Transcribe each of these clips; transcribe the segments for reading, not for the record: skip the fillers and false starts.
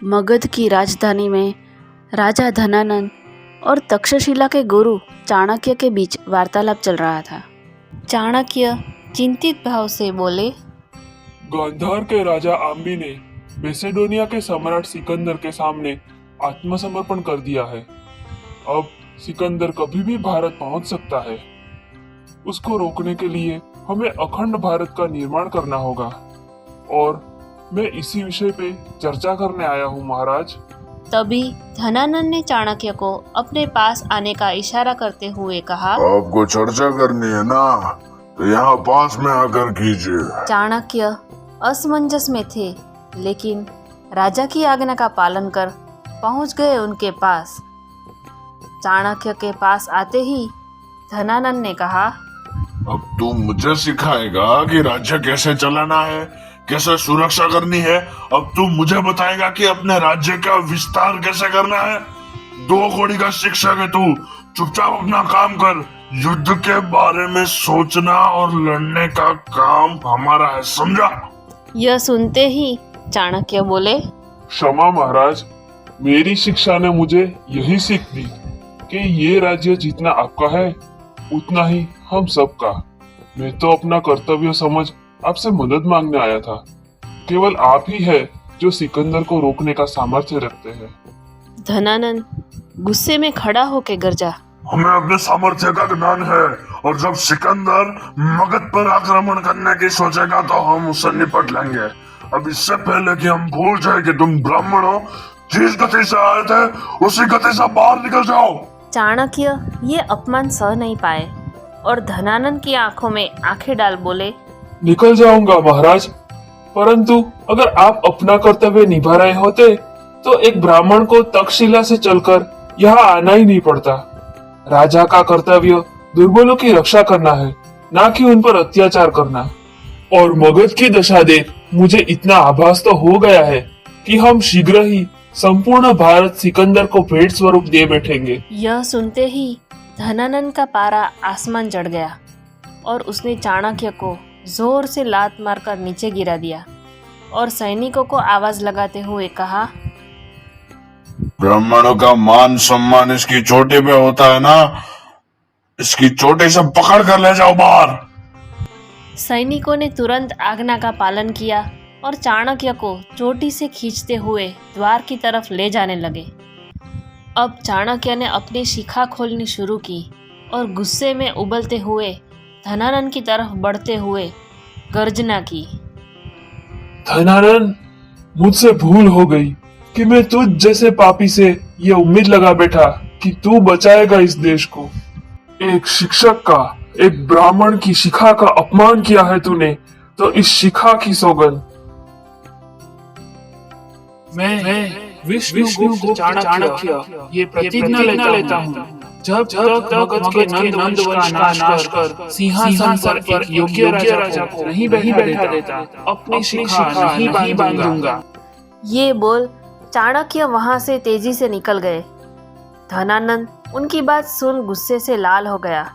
मगध की राजधानी में राजा धनानंद और तक्षशिला के गुरु चाणक्य के बीच वार्तालाप चल रहा था। चाणक्य चिंतित भाव से बोले, गांधार के राजा आम्बी ने मैसेडोनिया के सम्राट सिकंदर के सामने आत्मसमर्पण कर दिया है। अब सिकंदर कभी भी भारत पहुंच सकता है। उसको रोकने के लिए हमें अखंड भारत का निर्माण करना होगा और मैं इसी विषय पे चर्चा करने आया हूँ महाराज। तभी धनानंद ने चाणक्य को अपने पास आने का इशारा करते हुए कहा, आपको चर्चा करनी है ना, तो यहाँ पास में आकर कीजिए। चाणक्य असमंजस में थे, लेकिन राजा की आज्ञा का पालन कर पहुंच गए उनके पास। चाणक्य के पास आते ही धनानंद ने कहा, अब तू मुझे सिखाएगा कि राज्य कैसे चलाना है, कैसे सुरक्षा करनी है। अब तू मुझे बताएगा कि अपने राज्य का विस्तार कैसे करना है। 2 कौड़ी का शिक्षक है तू, चुपचाप अपना काम कर। युद्ध के बारे में सोचना और लड़ने का काम हमारा है, समझा? यह सुनते ही चाणक्य बोले, क्षमा महाराज, मेरी शिक्षा ने मुझे यही सीख दी कि ये राज्य जितना आपका है उतना ही हम सबका। मैं तो अपना कर्तव्य समझ आपसे मदद मांगने आया था। केवल आप ही है जो सिकंदर को रोकने का सामर्थ्य रखते हैं। धनानंद गुस्से में खड़ा होकर गरजा, हमें अपने सामर्थ्य का ज्ञान है और जब सिकंदर मगध पर आक्रमण करने की सोचेगा तो हम उससे निपट लेंगे। अब इससे पहले कि हम भूल जाए कि तुम ब्राह्मण हो, जिस गति से आए थे उसी गति से बाहर निकल जाओ। चाणक्य ये अपमान सह नहीं पाए और धनानंद की आंखों में आंखें डाल बोले, निकल जाऊंगा महाराज, परंतु अगर आप अपना कर्तव्य निभा रहे होते तो एक ब्राह्मण को तक्षशिला से चलकर यहाँ आना ही नहीं पड़ता। राजा का कर्तव्य दुर्बलों की रक्षा करना है, ना कि उन पर अत्याचार करना। और मगध की दशा देख मुझे इतना आभास तो हो गया है कि हम शीघ्र ही संपूर्ण भारत सिकंदर को भेंट स्वरूप दे बैठेंगे। यह सुनते ही धनानंद का पारा आसमान चढ़ गया और उसने चाणक्य को जोर से लात मारकर नीचे गिरा दिया और सैनिकों को आवाज लगाते हुए कहा, ब्राह्मणों का मान सम्मान इसकी चोटी पे होता है ना, इसकी चोटी से पकड़ कर ले जाओ बाहर। सैनिकों ने तुरंत आज्ञा का पालन किया और चाणक्य को चोटी से खींचते हुए द्वार की तरफ ले जाने लगे। अब चाणक्य ने अपनी शिखा खोलनी शुरू की और गुस्से में उबलते हुए धनानंद की तरफ बढ़ते हुए गर्जना की, धनानंद, मुझसे भूल हो गई कि मैं तुझ जैसे पापी से ये उम्मीद लगा बैठा कि तू बचाएगा इस देश को। एक शिक्षक का, एक ब्राह्मण की शिखा का अपमान किया है तूने, तो इस शिखा की सौगंध। मैं विष्णुगुप्त चाणक्य ये प्रतिज्ञा लेता हूँ, जब तक मगध के नंद वंश का नाश कर सिंहासन पर एक योग्य राजा को नहीं बैठा देता, अपनी शिखा नहीं बांधूंगा। ये बोल चाणक्य वहां से तेजी से निकल गए। धनानंद उनकी बात सुन गुस्से से लाल हो गया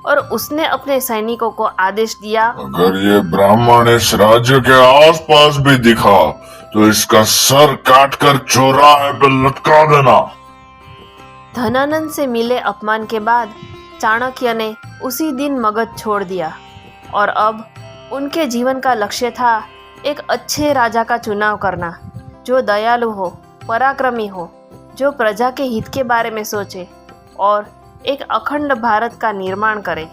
और उसने अपने सैनिकों को आदेश दिया, अगर ये ब्राह्मण इस राज्य के आसपास भी दिखा तो इसका सर काटकर चौराहे पर लटका देना। धनानंद से मिले अपमान के बाद चाणक्य ने उसी दिन मगध छोड़ दिया और अब उनके जीवन का लक्ष्य था एक अच्छे राजा का चुनाव करना, जो दयालु हो, पराक्रमी हो, जो प्रजा के हित के बारे में सोचे और एक अखंड भारत का निर्माण करे।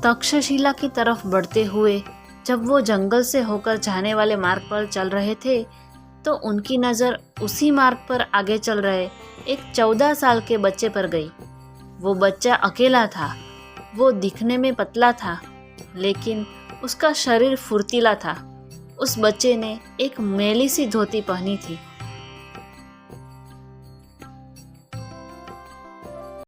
तक्षशिला की तरफ बढ़ते हुए जब वो जंगल से होकर जाने वाले मार्ग पर चल रहे थे तो उनकी नज़र उसी मार्ग पर आगे चल रहे एक 14 साल के बच्चे पर गई। वो बच्चा अकेला था। वो दिखने में पतला था, लेकिन उसका शरीर फुर्तीला था। उस बच्चे ने एक मैली सी धोती पहनी थी